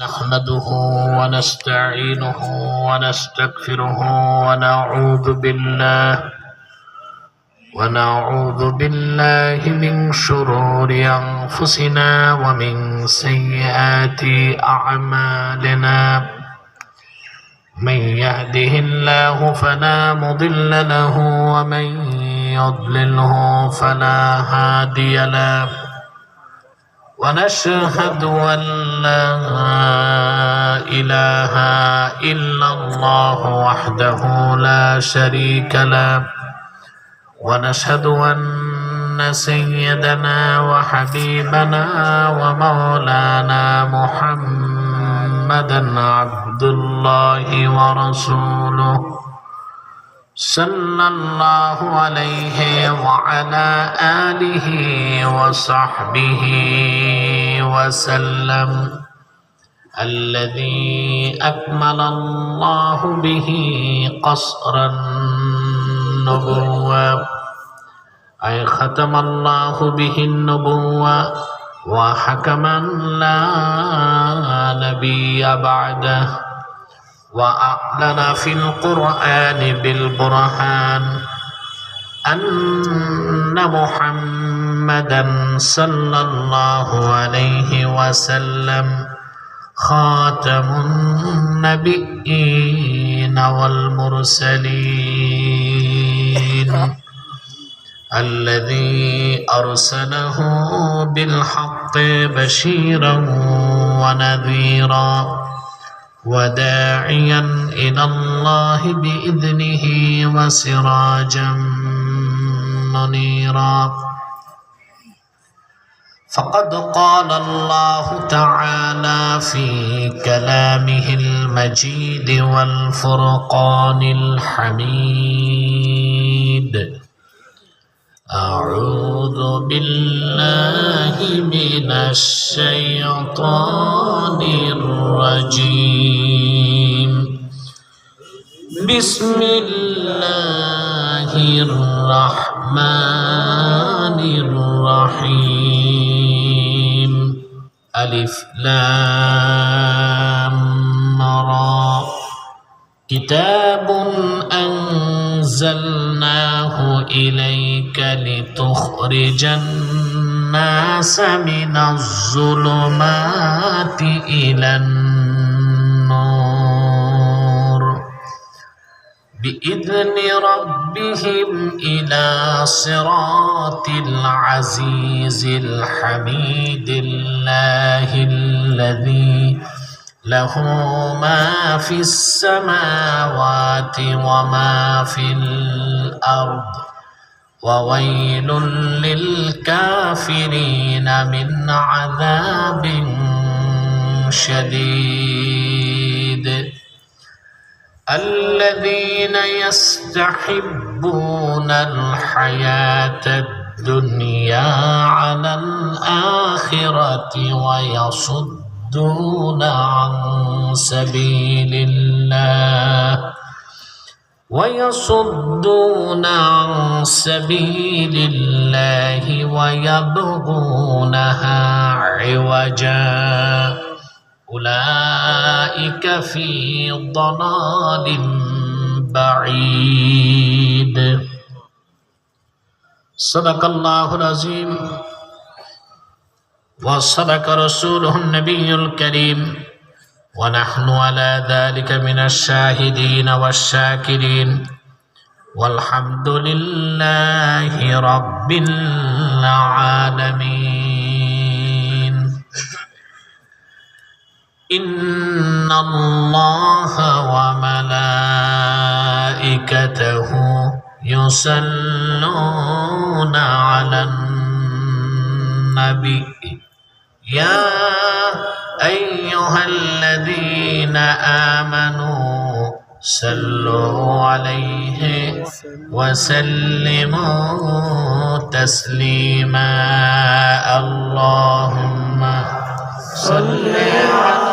نحمده ونستعينه ونستغفره ونعوذ بالله من شرور أنفسنا ومن سيئات أعمالنا من يهده الله فلا مضل له ومن يضلله فلا هادي له ونشهد أن لا إله إلا الله وحده لا شريك له ونشهد أن سيدنا وحبيبنا ومولانا محمدا عبد الله ورسوله صلى الله عليه وعلى آله وصحبه وسلم الذي أكمل الله به قصر النبوة أي ختم الله به النبوة وحكما لا نبي بعده وأعلن في القرآن بالبرهان أن محمدا صلى الله عليه وسلم خاتم النبيين والمرسلين الذي أرسله بالحق بشيرا ونذيرا وداعيا إلى الله بإذنه وسراجا منيرا فقد قال الله تعالى في كلامه المجيد والفرقان الحميد أعوذ بالله من الشيطان الرجيم بسم الله الرحمن الرحيم ألف لام را كتاب أنزلناه إليك لتخرج الناس من الظلمات إلى النور بإذن ربهم إلى صراط العزيز الحميد الله الذي له ما في السماوات وما في الأرض وويل للكافرين من عذاب شديد الذين يستحبون الحياة الدنيا على الآخرة ويصدون عن سبيل الله ويبغونها عوجا أولئك في ضلال بعيد صدق الله العظيم وصدق رسوله النبي الكريم ونحن على ذلك من الشاهدين والشاكرين والحمد لله رب العالمين إن الله وملائكته يصلون على النبي يا أيها الذين آمنوا صلوا عليه وسلموا تسليما اللهم صل على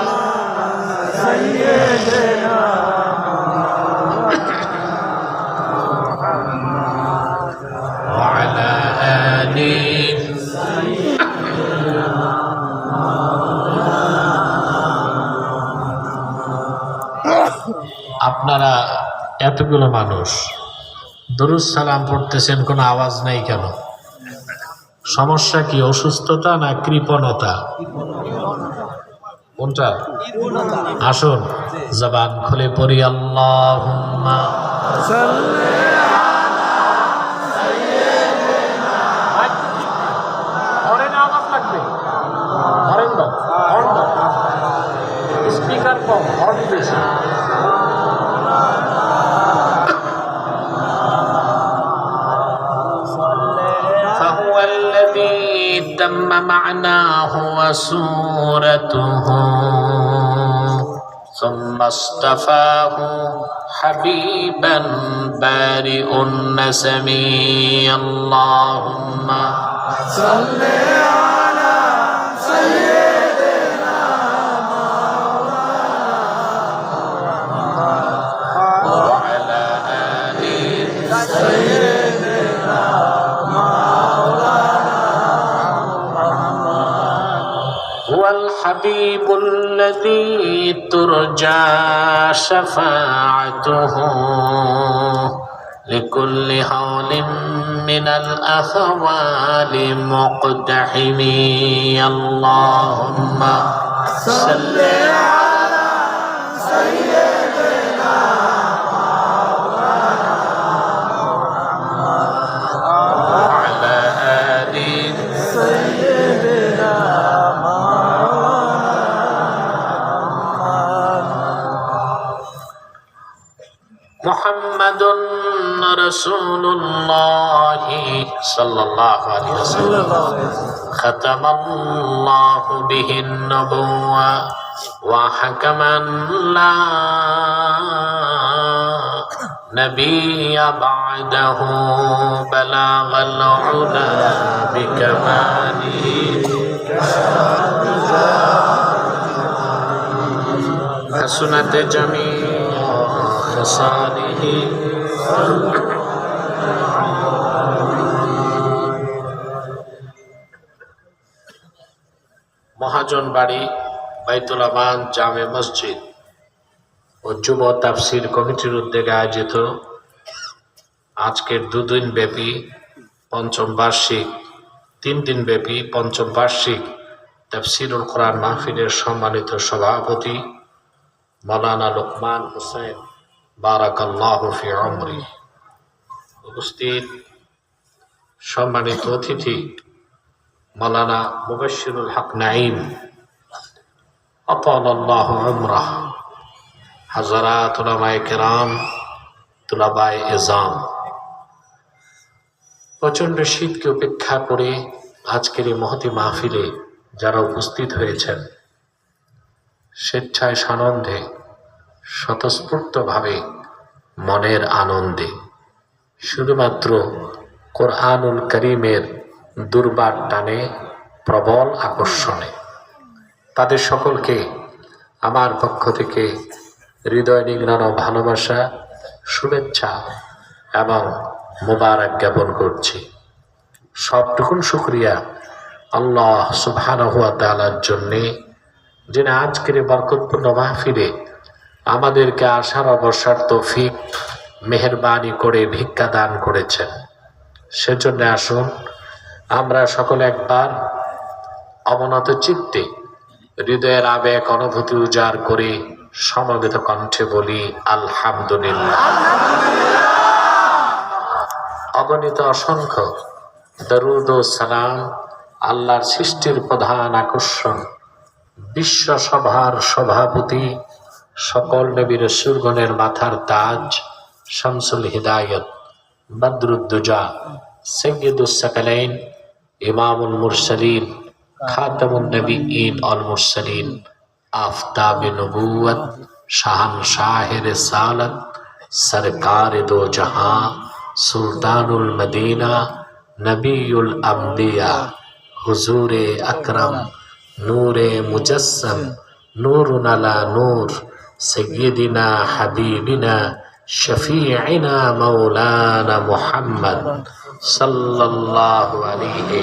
سيدنا وعلى آله আপনারা এতগুলো মানুষ দরুদ সালাম পড়তেছেন, কোনো আওয়াজ নাই কেন? সমস্যা কি? অসুস্থতা না কৃপণতা? কোনটা? আসুন জবান খুলে পড়ি আল্লাহুম্মা স্পিকার কম, হর্ন বেশি। فهو الذي تم معناه وسورته ثم اصطفاه حبيبا بارئ النسمي اللهم صل على سيدنا وعلى آل سيدنا هو الحبيب الذي ترجى شفاعته لكل هول من الأهوال مقتحم اللهم صل على سيدنا وعلى آل سيدنا محمد رسول الله صلى الله عليه وسلم ختم الله به النبوة وحكما لا نبي بعده بلغ العلا بكماله حسنت جميع خصاله মহাজন বাড়ি বাইতুল আমান জামে মসজিদ ও যুব তাফসির কমিটির উদ্যোগে আয়োজিত আজকের দুদিন ব্যাপী পঞ্চম বার্ষিক 3 দিন ব্যাপী পঞ্চম বার্ষিক তাফসিরুল কোরআন মাহফিলের সম্মানিত সভাপতি মাওলানা লোকমান হোসেন বারাকাল্লাহু ফি উমরি, উপস্থিত সম্মানিত অতিথি মাওলানা মুবাশশিরুল হক নাঈম আতালাল্লাহু উমরাহ, হাজারাত উলামায়ে কেরাম, তুলাবায়ে ইজাম, প্রচণ্ড শীতকে উপেক্ষা করে আজকের এই মহতি মাহফিলে যারা উপস্থিত হয়েছেন, স্বেচ্ছায় সানন্দে স্বতঃস্ফূর্তভাবে মনের আনন্দে শুধুমাত্র কোরআনুল করিমের দুর্বার টানে প্রবল আকর্ষণে তাদের সকলকে আমার পক্ষ থেকে হৃদয় নিংড়ানো ভালোবাসা, শুভেচ্ছা এবং মোবারক জ্ঞাপন করছি। সবটুকুন শুকরিয়া আল্লাহ সুবহানাহু ওয়া তাআলার জন্যে, যিনি আজকের বরকতপূর্ণ মাহফিলে আমাদেরকে আসার অবসর তৌফিক মেহেরবানি করে ভিক্ষা দান করেছেন। সেজন্য আসুন আমরা সকলে একবার অবনত চিত্তে হৃদয়ের আবেগ অনুভূতি উজাড় করে সমবেত কণ্ঠে বলি আলহামদুলিল্লাহ। অগণিত অসংখ্য দরুদ ও সালাম আল্লাহর সৃষ্টির প্রধান আকর্ষণ, বিশ্ব সভার সভাপতি, সকল নবী রাসূলগণের মাথার তাজ, শামসুল হিদায়াত, বদরুদ্দুজা, সাইয়্যিদুস সাকালাইন, ইমামুল মুরসালিন, খাতামুন নবিয়্যিন ওয়াল মুরসালিন, আফতাবে নবুয়ত, শাহনশাহে রিসালাত, সরকারে দো জাহাঁ, সুলতানুল মদিনা, নবিয়ুল আম্বিয়া, হুজুরে আকরাম, নূরে মুজাসসাম, নূরুন আলা নূর, সাইয়্যিদিনা হাবিবিনা শফিঈনা মাওলানা মুহাম্মদ সাল্লাল্লাহু আলাইহি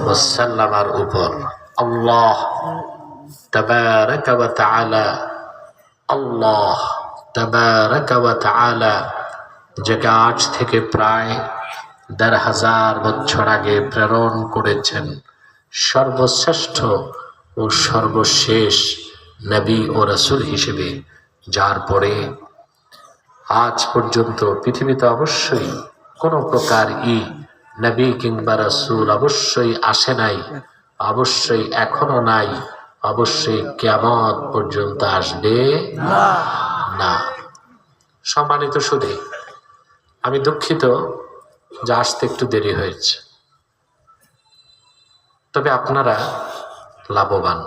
ওয়াসাল্লামের উপর আল্লাহ তাবারাকা ওয়া তাআলা, আল্লাহ তাবারাকা ওয়া তাআলা, যাকে আজ থেকে প্রায় ১৫০০ বছর আগে প্রেরণ করেছেন সর্বশ্রেষ্ঠ ও সর্বশেষ নবী ও রাসূল হিসেবে, যার পরে আজ পর্যন্ত পৃথিবীতে অবশ্যই কোনো প্রকার নবী কিংবা রাসূল অবশ্যই আসে নাই, অবশ্যই এখনো নাই, অবশ্যই কিয়ামত পর্যন্ত আসবে না। সম্মানিত সুধী, আমি দুঃখিত যে আসতে একটু দেরি হয়েছে, তবে আপনারা লাভবান,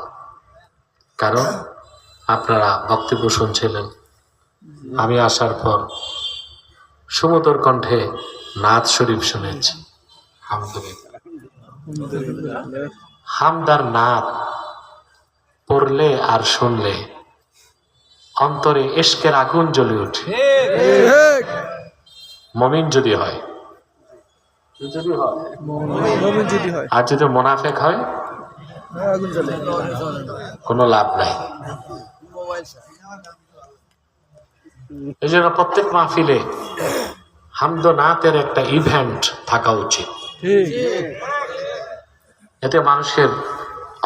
কারণ আপনারা বক্তব্য শুনছিলেন। আমি আসার পর সুমধুর কণ্ঠে নাত শরীফ শুনেছি। হামদার নাত পড়লে আর শুনলে অন্তরে ইশকের আগুন জ্বলে ওঠে। মুমিন যদি হয়, আর যদি মুনাফিক হয় কোনো লাভ নাই। এই জন্য প্রত্যেক মাহফিলে হামদ নাতের একটা ইভেন্ট থাকা উচিত। এতে মানুষের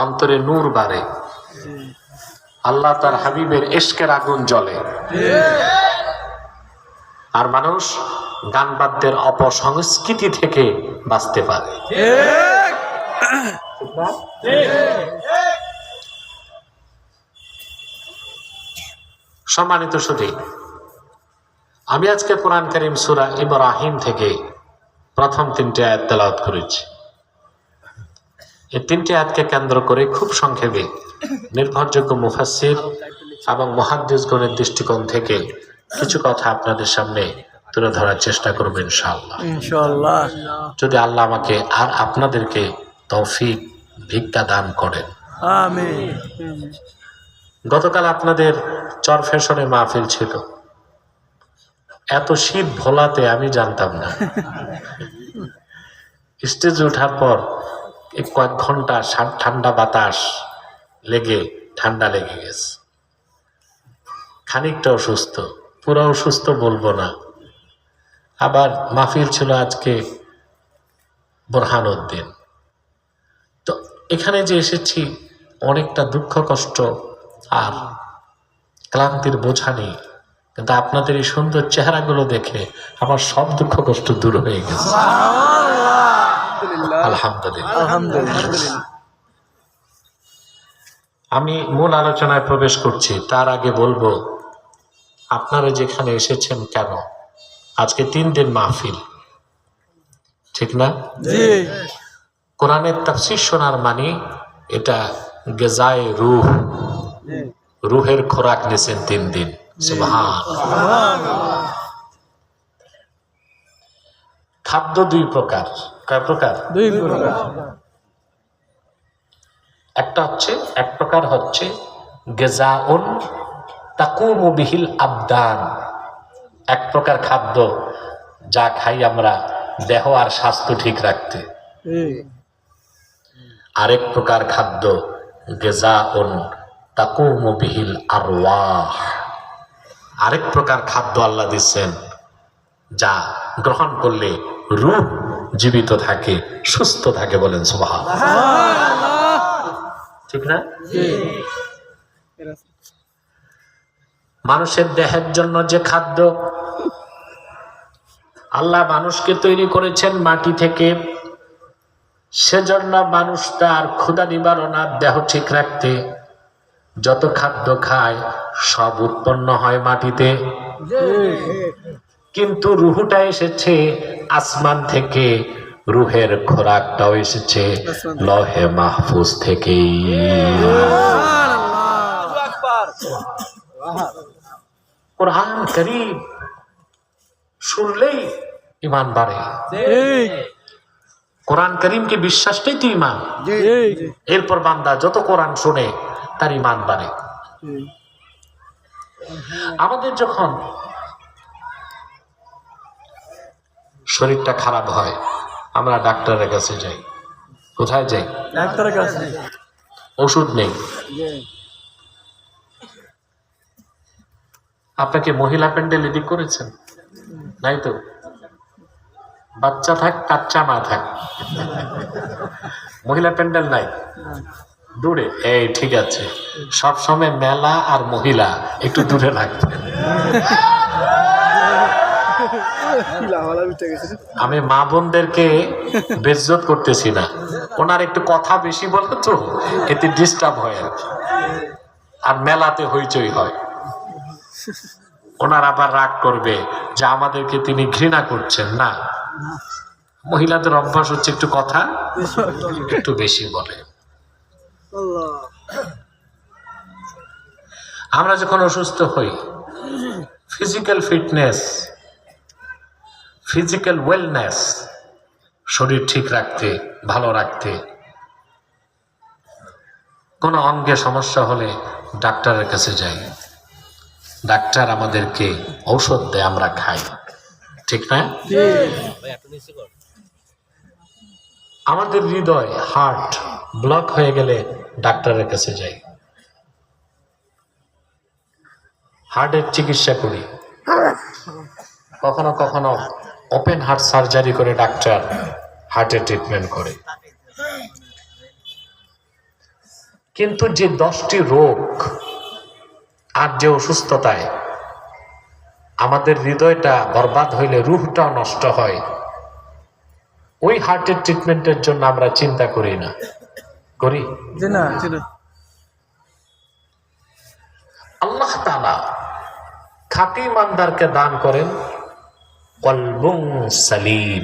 অন্তরে নূর বাড়ে, আল্লাহ তার হাবিবের ইশকের আগুন জ্বলে, আর মানুষ গান বাদ্যের অপসংস্কৃতি থেকে বাঁচতে পারে। সম্মানিত সুধী, আমি আজকে কোরআন কারীম সূরা ইব্রাহিম থেকে প্রথম ৩টি আয়াত তেলাওয়াত করেছি। এই ৩টি আয়াতকে কেন্দ্র করে খুব সংক্ষেপে নির্ভরযোগ্য মুফাসসির এবং মুহাদ্দিসগণের দৃষ্টিকোণ থেকে কিছু কথা আপনাদের সামনে তুলে ধরার চেষ্টা করব ইনশাআল্লাহ, যদি আল্লাহ আমাকে আর আপনাদেরকে তৌফিক ভিক্ষা দান করেন। আমিন। গতকাল আপনাদের চরফেশনে মাহফিল ছিল। এত শীত ভোলাতে আমি জানতাম না। স্টেজে ওঠার পর কয়েক ঘন্টা ঠান্ডা বাতাস লেগে ঠান্ডা লেগে গেছে। খানিকটা অসুস্থ, পুরো অসুস্থ বলবো না। আবার মাহফিল ছিল আজকে বোরহানউদ্দিন। তো এখানে যে এসেছি অনেকটা দুঃখ কষ্ট আর ক্লান্তির বোঝা নেই, কিন্তু আপনাদের এই সুন্দর চেহারাগুলো দেখে আমার সব দুঃখ কষ্ট দূর হয়ে গেছে। আলহামদুলিল্লাহ। আমি মূল আলোচনায় প্রবেশ করছি, তার আগে বলবো আপনারা যেখানে এসেছেন কেন, আজকে 3 দিন মাহফিল, ঠিক না? কোরআনের তাফসীর শোনার মানে এটা গিজায়ে রূহ, রুহের খোরাক নিয়েছেন 3 দিন। সুবহানাল্লাহ। খাদ্য 2 প্রকার। কয় প্রকার? 2 প্রকার। এক প্রকার হচ্ছে গিজাউন তাকুমু বিহিল আবদান, এক প্রকার খাদ্য যা খাই আমরা দেহ আর স্বাস্থ্য ঠিক রাখতে। আরেক প্রকার খাদ্য গিজাউন তাকুমু বিহিল আরওয়াহ, আরেক প্রকার খাদ্য আল্লাহ দিচ্ছেন যা গ্রহণ করলে রূহ জীবিত থাকে, সুস্থ থাকে। বলেন সুবহানাল্লাহ, ঠিক না? মানুষের দেহের জন্য যে খাদ্য আল্লাহ মানুষকে তৈরি করেছেন মাটি থেকে, সেজন্য মানুষ তার ক্ষুধা নিবারণ আর দেহ ঠিক রাখতে যত খাদ্য খায় সব উৎপন্ন হয় মাটিতে, কিন্তু রুহটা এসেছে আসমান থেকে, রুহের খোরাকটাও এসেছে লহে মাহফুজ থেকে। কোরআন কারীম শুনলেই ঈমান বাড়ে। কোরআন কারীমকে বিশ্বাসটাই তো ঈমান। এরপর বান্দা যত কোরআন শুনে তার ঈমান বাড়ে। আমাদের যখন শরীরটা খারাপ হয় আমরা ডাক্তারের কাছে যাই। কোথায় যাই? ডাক্তারের কাছে। ওষুধ নেই। আপনাকে মহিলা প্যান্ডেল এদিক করেছেন? নাই তো। বাচ্চা থাক কাচ্চা না থাক, মহিলা প্যান্ডেল নাই, দূরে। এই ঠিক আছে, সবসময় মেলা আর মহিলা একটু দূরে রাখবেন। আমি মা বোনদেরকে বেজ্জত করতেছি না, ওনার একটু কথা বেশি বলে তো এতে ডিস্টার্ব হয় আর কি। আর মেলাতে হইচই হয়, ওনার আবার রাগ করবে যে আমাদেরকে তিনি ঘৃণা করছেন। না, মহিলাদের অভ্যাস হচ্ছে একটু কথা একটু বেশি বলে। আমরা যখন অসুস্থ হই, ফিজিক্যাল ফিটনেস, ফিজিক্যাল ওয়েলনেস, শরীর ঠিক রাখতে, ভালো রাখতে, কোনো অঙ্গে সমস্যা হলে ডাক্তারের কাছে যাই, ডাক্তার আমাদেরকে ঔষধ দেয়, আমরা খাই, ঠিক না? আমাদের হৃদয়, হার্ট ব্লক হয়ে গেলে ডাক্তারের কাছে যাই, হার্টের চিকিৎসা করি। কখনো কখনো ওপেন হার্ট সার্জারি করে ডাক্তার হার্টের ট্রিটমেন্ট করে। কিন্তু যে 10টি রোগ আর যে অসুস্থতায় আমাদের হৃদয়টা বরবাদ হইলে রুহটাও নষ্ট হয়, ওই হার্টের ট্রিটমেন্টের জন্য আমরা চিন্তা করি না, করি না? আল্লাহ তাআলা খাঁটি ইমানদারকে দান করেন কলবুন সালিম,